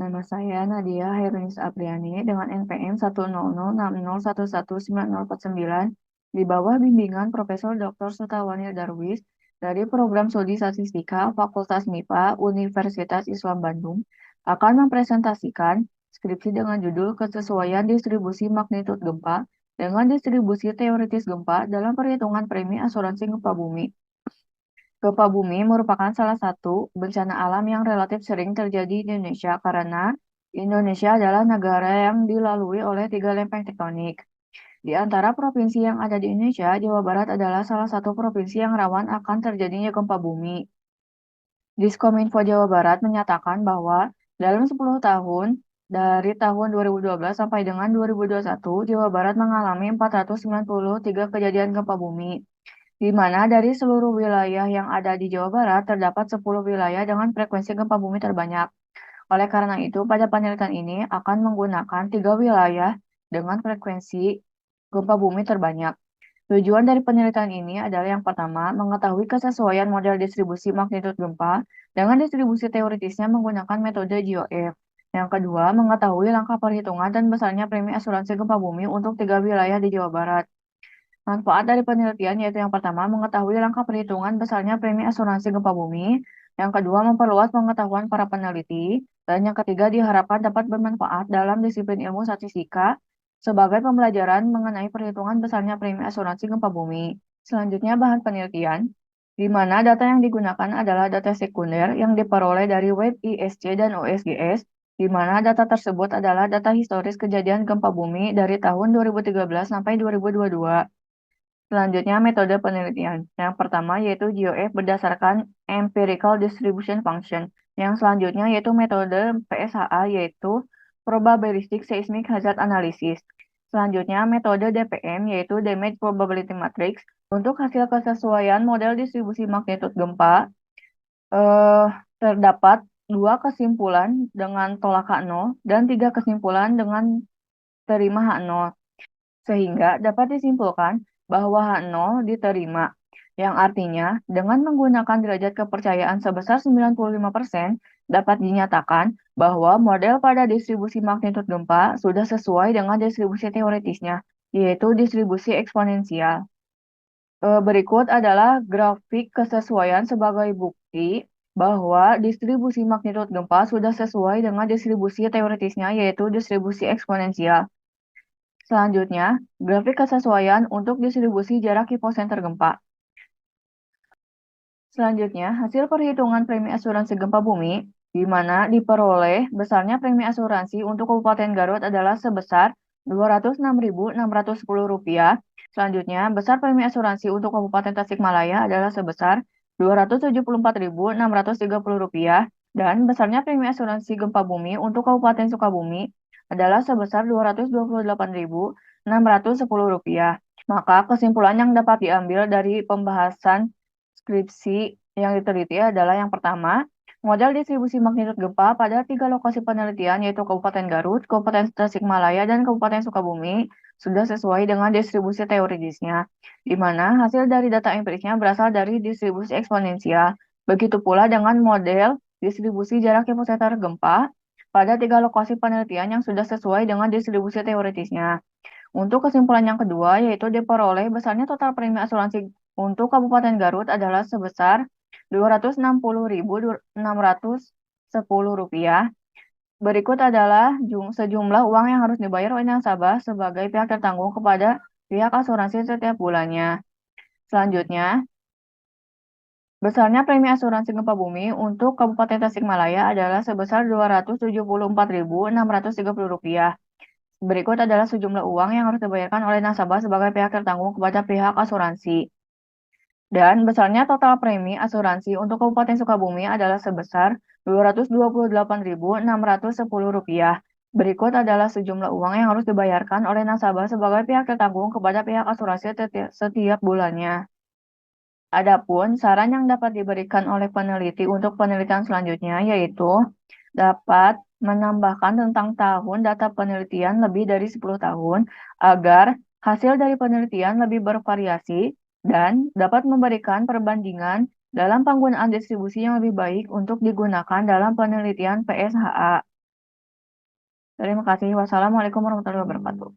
Nama saya Nadia Herunisa Apriani dengan NPM 1006011119049 di bawah bimbingan Profesor Dr. Sutawani Darwis dari Program Studi Statistika Fakultas MIPA Universitas Islam Bandung akan mempresentasikan skripsi dengan judul Kesesuaian Distribusi Magnitudo Gempa dengan Distribusi Teoritis Gempa dalam Perhitungan Premi Asuransi Gempa Bumi. Gempa bumi merupakan salah satu bencana alam yang relatif sering terjadi di Indonesia karena Indonesia adalah negara yang dilalui oleh tiga lempeng tektonik. Di antara provinsi yang ada di Indonesia, Jawa Barat adalah salah satu provinsi yang rawan akan terjadinya gempa bumi. Diskominfo Jawa Barat menyatakan bahwa dalam 10 tahun, dari tahun 2012 sampai dengan 2021, Jawa Barat mengalami 493 kejadian gempa bumi di mana dari seluruh wilayah yang ada di Jawa Barat terdapat 10 wilayah dengan frekuensi gempa bumi terbanyak. Oleh karena itu, pada penelitian ini akan menggunakan tiga wilayah dengan frekuensi gempa bumi terbanyak. Tujuan dari penelitian ini adalah yang pertama, mengetahui kesesuaian model distribusi magnitudo gempa dengan distribusi teoritisnya menggunakan metode GeoF. Yang kedua, mengetahui langkah perhitungan dan besarnya premi asuransi gempa bumi untuk tiga wilayah di Jawa Barat. Manfaat dari penelitian yaitu yang pertama, mengetahui langkah perhitungan besarnya premi asuransi gempa bumi. Yang kedua, memperluas pengetahuan para peneliti. Dan yang ketiga, diharapkan dapat bermanfaat dalam disiplin ilmu statistika sebagai pembelajaran mengenai perhitungan besarnya premi asuransi gempa bumi. Selanjutnya, bahan penelitian, di mana data yang digunakan adalah data sekunder yang diperoleh dari web ISC dan OSGS, di mana data tersebut adalah data historis kejadian gempa bumi dari tahun 2013 sampai 2022. Selanjutnya, metode penelitian. Yang pertama yaitu GeoF berdasarkan Empirical Distribution Function. Yang selanjutnya yaitu metode PSHA yaitu Probabilistic Seismic Hazard Analysis. Selanjutnya, metode DPM yaitu Damage Probability Matrix. Untuk hasil kesesuaian model distribusi magnitudo gempa, terdapat dua kesimpulan dengan tolak H0 dan tiga kesimpulan dengan terima H0. Sehingga dapat disimpulkan bahwa H0 diterima, yang artinya dengan menggunakan derajat kepercayaan sebesar 95%, dapat dinyatakan bahwa model pada distribusi magnitudo gempa sudah sesuai dengan distribusi teoritisnya, yaitu distribusi eksponensial. Berikut adalah grafik kesesuaian sebagai bukti bahwa distribusi magnitudo gempa sudah sesuai dengan distribusi teoritisnya, yaitu distribusi eksponensial. Selanjutnya, grafik kesesuaian untuk distribusi jarak hipocenter gempa. Selanjutnya, hasil perhitungan premi asuransi gempa bumi, di mana diperoleh besarnya premi asuransi untuk Kabupaten Garut adalah sebesar Rp206.610. Selanjutnya, besar premi asuransi untuk Kabupaten Tasikmalaya adalah sebesar Rp274.630. Dan besarnya premi asuransi gempa bumi untuk Kabupaten Sukabumi adalah sebesar Rp228.610. Maka kesimpulan yang dapat diambil dari pembahasan skripsi yang diteliti adalah yang pertama, model distribusi magnitudo gempa pada tiga lokasi penelitian yaitu Kabupaten Garut, Kabupaten Tasikmalaya, dan Kabupaten Sukabumi sudah sesuai dengan distribusi teoritisnya, di mana hasil dari data empirisnya berasal dari distribusi eksponensial. Begitu pula dengan model distribusi jarak hipocenter gempa pada tiga lokasi penelitian yang sudah sesuai dengan distribusi teoritisnya. Untuk kesimpulan yang kedua, yaitu diperoleh besarnya total premi asuransi untuk Kabupaten Garut adalah sebesar Rp260.610. Berikut adalah sejumlah uang yang harus dibayar oleh nasabah sebagai pihak tertanggung kepada pihak asuransi setiap bulannya. Selanjutnya, besarnya premi asuransi gempa bumi untuk Kabupaten Tasikmalaya adalah sebesar Rp274.630. Berikut adalah sejumlah uang yang harus dibayarkan oleh nasabah sebagai pihak tertanggung kepada pihak asuransi. Dan besarnya total premi asuransi untuk Kabupaten Sukabumi adalah sebesar Rp228.610. Berikut adalah sejumlah uang yang harus dibayarkan oleh nasabah sebagai pihak tertanggung kepada pihak asuransi setiap bulannya. Adapun saran yang dapat diberikan oleh peneliti untuk penelitian selanjutnya yaitu dapat menambahkan tentang tahun data penelitian lebih dari 10 tahun agar hasil dari penelitian lebih bervariasi dan dapat memberikan perbandingan dalam penggunaan distribusi yang lebih baik untuk digunakan dalam penelitian PSHA. Terima kasih. Wassalamualaikum warahmatullahi wabarakatuh.